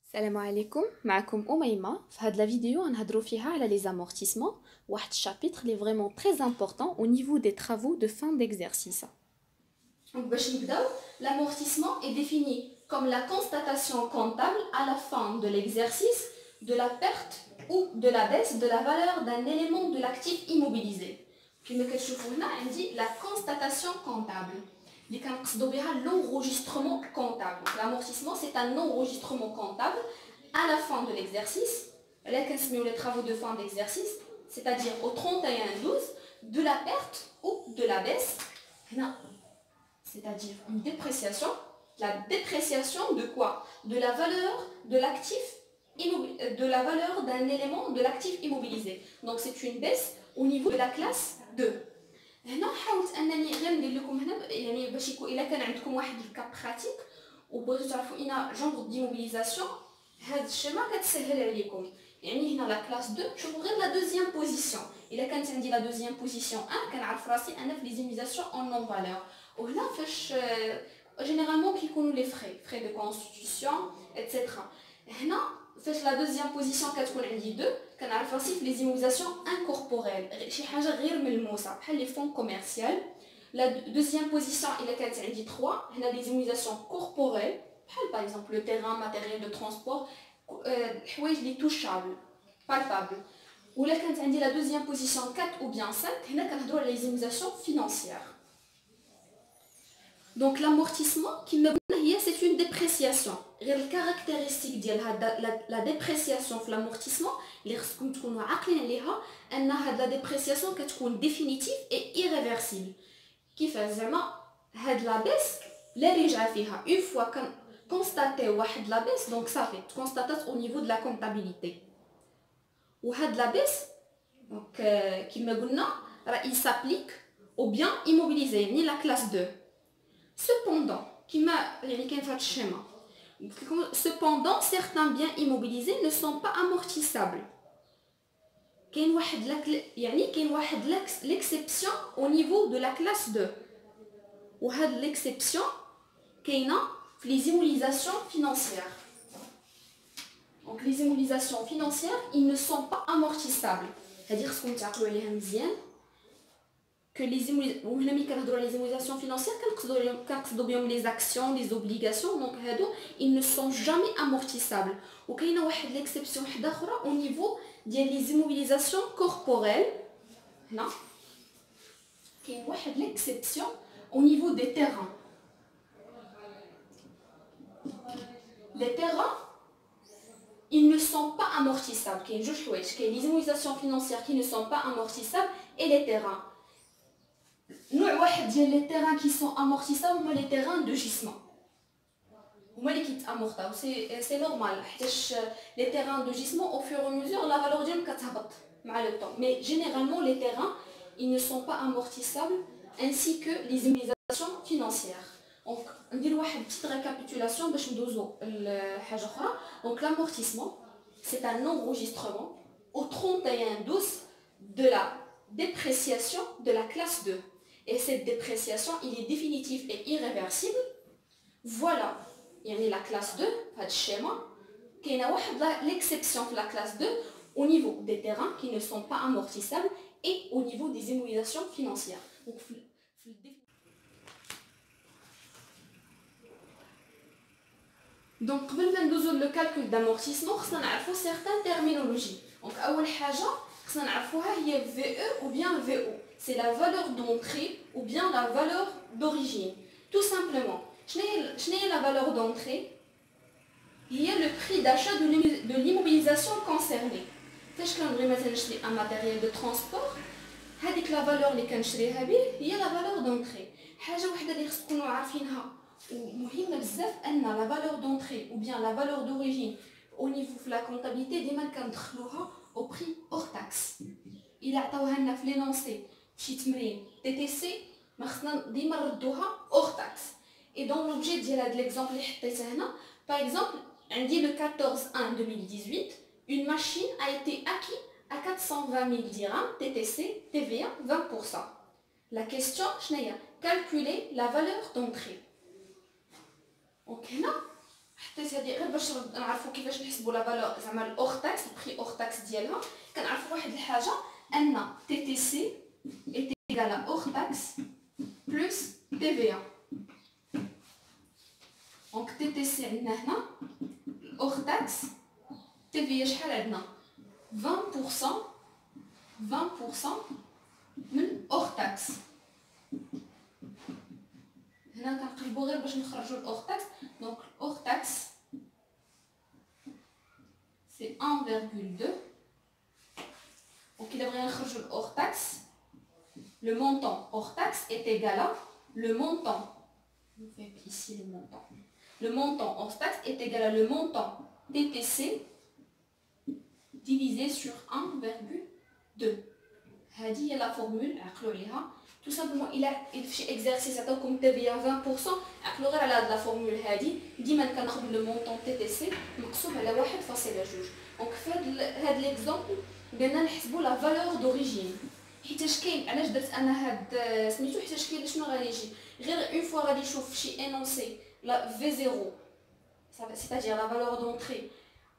السلام عليكم معكم أميمة. في هذه la vidéo نهضروا فيها على les amortissements واحد chapitre qui est vraiment très important au niveau des travaux de fin d'exercice. Donc باش نبداو, l'amortissement est défini comme la constatation comptable à la fin de l'exercice de la perte ou de la baisse de la valeur d'un élément de l'actif immobilisé. كما كتشوفوا هنا عندي la constatation comptable اللي كنقصدوا بها l'enregistrement comptable. L'amortissement c'est un enregistrement comptable à la fin de l'exercice. Là كنسميو les travaux de fin d'exercice, c'est-à-dire au 31/12 de la perte ou de la baisse. هنا c'est-à-dire une dépréciation. La dépréciation de quoi? De la valeur de l'actif de la valeur d'un élément de l'actif immobilisé. Donc c'est une baisse au niveau de la classe 2. هنا حاولت انني غير ندير لكم هنا يعني باش يكون الا كان عندكم واحد الكاب براتيك وبغيتو تعرفوا ان جونغ ديموبيليزاسيون هذا الشيما كتسهل عليكم. يعني هنا لا كلاس 2 شوفوا غير لا دوزيام بوزيسيون. الا كانت عندي لا دوزيام بوزيسيون 1 كنعرف راسي انا في لي زيميزاسيون اون نون فالور. وهنا فاش جينيرالمون كيكونوا لي فري دو كونستيتيوشن ايتترا. هنا فاش لا دوزيام بوزيسيون كتكون عندي 2 كنعرف راسي في لي زيميزاسيون انكوربوريل شي حاجه غير ملموسه بحال لي فون كوميرسيال. لا دوزيام بوزيسيون الا كانت عندي 3 هنا لي زيميزاسيون كوربوريل بحال باغ اكزومبل لو تيران ماتيريال دو ترونسبور الحوايج لي توشابل بالبابل. ولا كانت عندي لا دوزيام بوزيسيون 4 ou bien 5 هنا كنهضروا على لي زيميزاسيون فينانسيير. Donc l'amortissement qui me c'est une dépréciation. غير الكاركتيرستيك ديال la dépréciation في l'amortissement اللي خصكم تكونوا عاقلين عليها ان هاد la dépréciation كتكون définitive et irréversible. كيفاش زعما هاد لا بيس لا رجعه فيها une fois كونستاتي واحد لا بيس دونك صافي تكونستاتات au niveau de la comptabilité. وهاد لا بيس دونك كيما قلنا راه il s'applique au bien immobilisé يعني la classe 2. Cependant, cependant, certains biens immobilisés ne sont pas amortissables. Il y a l'exception au niveau de la classe 2. Ou l'exception qu'il y a les immobilisations financières. Donc les immobilisations financières, ils ne sont pas amortissables. C'est-à-dire ce qu'on dit que les immobilisations financières, les actions, les obligations, donc ils ne sont jamais amortissables. Ou qu'il y a l'exception au niveau des immobilisations corporelles. Non. Il y a l'exception au niveau des terrains. Les terrains, ils ne sont pas amortissables. Il y a les immobilisations financières qui ne sont pas amortissables et les terrains. نوع واحد ديال لي تيران كي سون امورتيسابل هما لي تيران دو جيسمون هما اللي كيتامورتاو سي نورمال حيتاش لي تيران دو جيسمون او فور ميزور لا فالور ديالهم كتهبط مع لو طون مي جينيرالمون لي تيران ils ne sont pas amortissables ainsi que les immobilisations financières. دونك ندير واحد بتيت ريكابيتولاسيون باش ندوزو لحاجه اخرى. دونك l'amortissement c'est un enregistrement au 31/12 de la dépréciation de la classe 2. Et cette dépréciation, il est définitive et irréversible. Voilà, il y a la classe 2, pas de schéma. Il y a l'exception de la classe 2 au niveau des terrains qui ne sont pas amortissables et au niveau des immobilisations financières. Donc, avant de le calcul d'amortissement, il faut certaines terminologies. Donc, أول حاجة خصنا نعرفوها هي VE ou bien VO. C'est la valeur d'entrée ou bien la valeur d'origine. Tout simplement, شنو هي la valeur d'entrée? هي le prix d'achat de l'immobilisation concernée. فاش كنبغي مثلا نشري un matériel de transport هذيك la valeur اللي كنشريها به هي la valeur d'entrée. حاجه وحده اللي خصكم تكونوا عارفينها ومهمه بزاف ان la valeur d'entrée ou bien la valeur d'origine au niveau de la comptabilité ديما كندخلوها au prix hors taxe. إلا عطاوها لنا في لينونسي شي تمرين تي تي سي ما خصنا ديما نردوها hors taxe. Et dans l'objet ديال هاد l'exemple اللي حطيته هنا par exemple عندي le 14/1/2018 une machine a été acquise à 420 000 dirhams TTC TVA 20%. La question شنو هي calculer la valeur d'entrée. Donc هنا حطيت هذه غير باش نعرفوا كيفاش نحسبوا لا فالور زعما الاور تاكس البري اور تاكس ديالها. كنعرفوا واحد الحاجه ان تي تي سي اي ايغال اور تاكس بلس تي في ا. دونك تي تي سي عندنا هنا اور تاكس، تي في ا شحال عندنا 20% من اور تاكس. هنا كنقلبوا غير باش نخرجوا الاور تاكس. دونك الاور تاكس سي 1,2. Donc il a bien reçu hors taxe. Le montant hors taxe est égal à le montant. Je fais ici le montant. Le montant hors taxe est égal à le montant TTC divisé sur 1,2. هذه هي la formule عقلوا عليها. Tout simplement il fait exercice comme TVA 20%. عقلوا غير على هاد la formule هذه. ديما كناخذ le montant TTC مقسوم على 1.2. Donc هاد l'exemple بدنا نحسبوا لا فالور دوريجين. حيتاش كاين علاش درت انا هاد سميتو حيتاش كاين شنو غادي يجي غير اون فوا غادي يشوف شي انونسي لا في 0 سيتادير لا فالور دونطري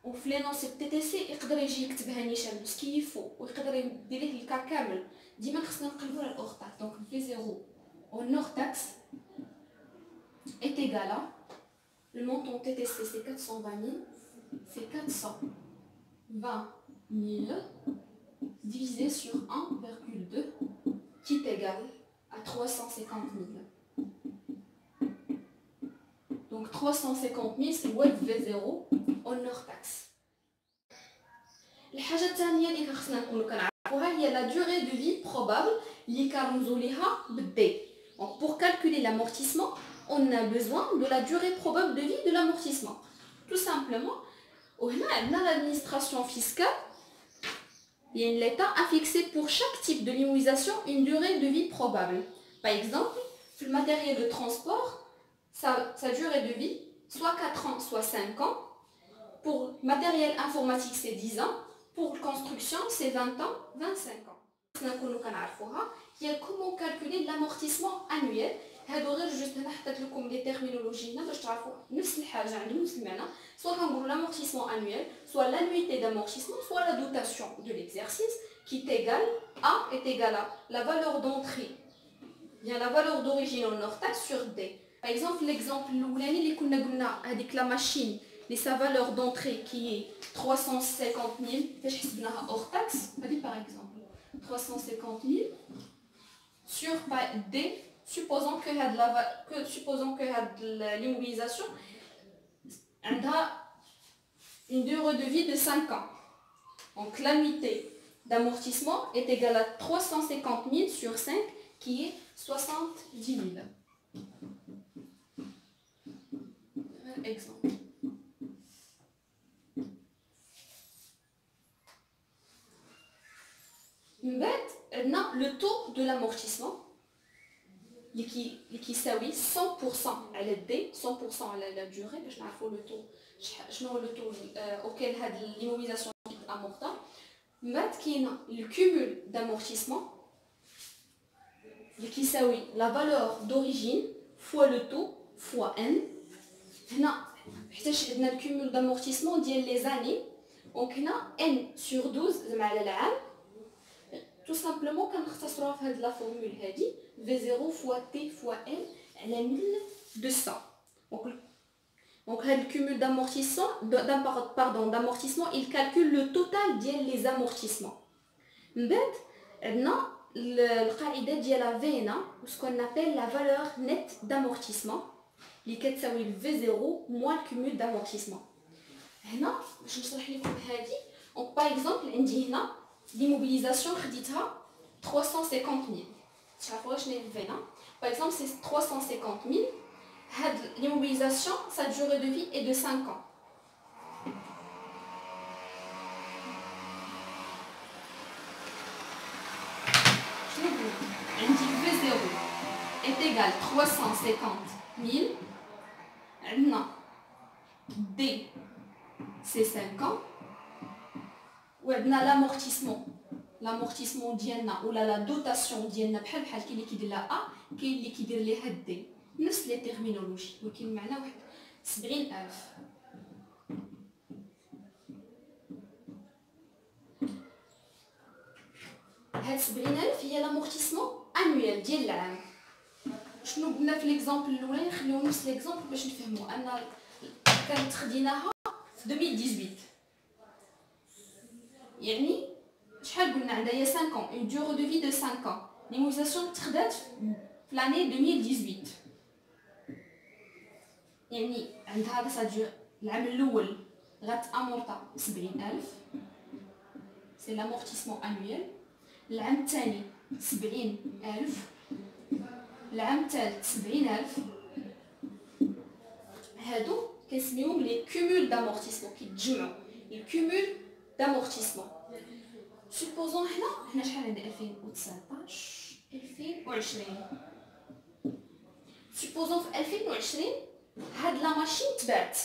وفي لينونسي تي تي سي يقدر يجي يكتبها نيشان بسكيفو ويقدر يدير ليه الكا كامل. ديما خصنا نقلبوا على الاور تاكس. دونك في 0 اون اور تاكس est égal à le montant TTC c'est 420 000, c'est 420 000 divisé sur 1,2 qui est égal à 350 000. Donc 350 000 c'est le V0 en hors taxe. الحاجة الثانية اللي خصنا نكونوا كنعرفوها هي la durée de vie probable اللي كنرمزوا ليها بالدي. Donc pour calculer l'amortissement, on a besoin de la durée probable de vie de l'amortissement. Tout simplement, وهنا عندنا l'administration fiscale. L'État a fixé pour chaque type de l'immobilisation une durée de vie probable. Par exemple, pour le matériel de transport, sa durée de vie, soit 4 ans, soit 5 ans. Pour le matériel informatique, c'est 10 ans. Pour la construction, c'est 20 ans, 25 ans. Il y a comment calculer l'amortissement annuel. هادو غير جوست هنا حطيت لكم لي تيرمينولوجي هنا باش تعرفوا نفس الحاجه عندهم نفس المعنى. سواء كنقولوا l'amortissement annuel, soit l'annuité d'amortissement, soit la dotation de l'exercice qui est égale à la valeur d'entrée, bien la valeur d'origine en hors taxe sur D. Par exemple, l'exemple الاولاني اللي كنا قلنا هذيك la machine اللي sa valeur d'entrée qui est 350 000 فاش حسبناها hors taxe. هذه par exemple 350 000 sur D. Supposons que l'immobilisation a une durée de vie de 5 ans. Donc l'annuité d'amortissement est égale à 350 000 sur 5 qui est 70 000. Exemple. On a le taux de l'amortissement qui s'appelle 100% à la D, 100% à la durée, باش نعرفوا le taux شنو هو le taux auquel هاد l'immobilisation est amortable. بعد كاين le cumul d'amortissement qui s'appelle la valeur d'origine fois le taux fois n. هنا حيتاش عندنا le cumul d'amortissement ديال les années. دونك هنا n sur 12 زعما على العام. Tout simplement, كنختصروها في هاد لا فورمول هادي V0 fois T fois N على 1200. Donc هاد الكومول d'amortissement, il calcule le total ديال les amortissements. من بعد عندنا القاعدة ديالها V هنا ce qu'on appelle la valeur nette d'amortissement اللي كتساوي V0 moins le cumul d'amortissement. هنا باش نشرح لكم هادي. Donc par exemple عندي هنا l'immobilisation خديتها 350 000. تعرفوا شنو هي الفينا. Par exemple c'est 350 000. هاد l'immobilisation sa durée de vie est de 5 ans. شنو عندي V0 est égal 350 000. عندنا D c'est 5 ans. وعندنا l'amortissement ديالنا ولا لا دوتاسيون ديالنا بحال كاين اللي كيدير لها ا كاين اللي كيدير ليها دي نفس لي تيرمينولوجي ولكن المعنى واحد. 70,000. هاد 70,000 هي لامورتيسمون انويل ديال العام. شنو قلنا في ليكزامبل الاولاني؟ نخليو نفس ليكزامبل باش نفهمو ان كانت خديناها في 2018. يعني شحال قلنا عندها هي 5 ans اون ديورو دو في دو 5 ans. ليموزاسيون تخدات في لاني 2018. يعني عندها هذا سادير العام الاول غتامورطا 70,000 سي لامورتيسمون انويل. العام الثاني 70,000. العام الثالث 70,000. هادو كنسميوهم لي كومول دامورتيسمون، كيتجمعوا لي كومول دامورتيسمون. سوبوزون هنا شحال عندنا 2019 2020. سوبوزون في 2020 هاد لا ماشين تباعت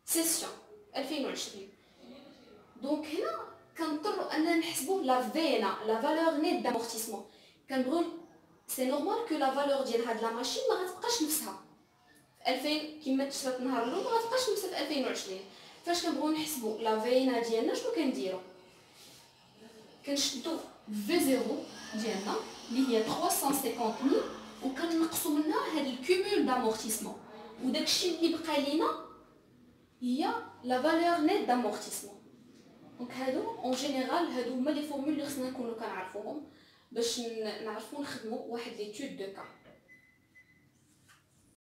سيسيون 2020. دونك هنا كنضطروا اننا نحسبوا لا فينا لا فالور نيت دامورتيسمون. كنبغيو سي نورمال كو لا فالور ديال هاد لا ماشين ما غتبقاش نفسها في 2000 كما تشرات النهار الاول، ما غتبقاش نفسها في 2020. فاش كنبغيو نحسبوا لا فينا ديالنا شنو كنديروا؟ كنشدو في زيرو ديالنا اللي هي 350,000 وكنقصوا منها هاد الكومول دامورتيسمون، وداكشي اللي بقى لينا هي لا فالور نيت دامورتيسمون. دونك هادو اون جينيرال هادو هما لي فورمول اللي خصنا نكونوا كنعرفوهم باش نعرفوا نخدموا واحد ليتود دو كا.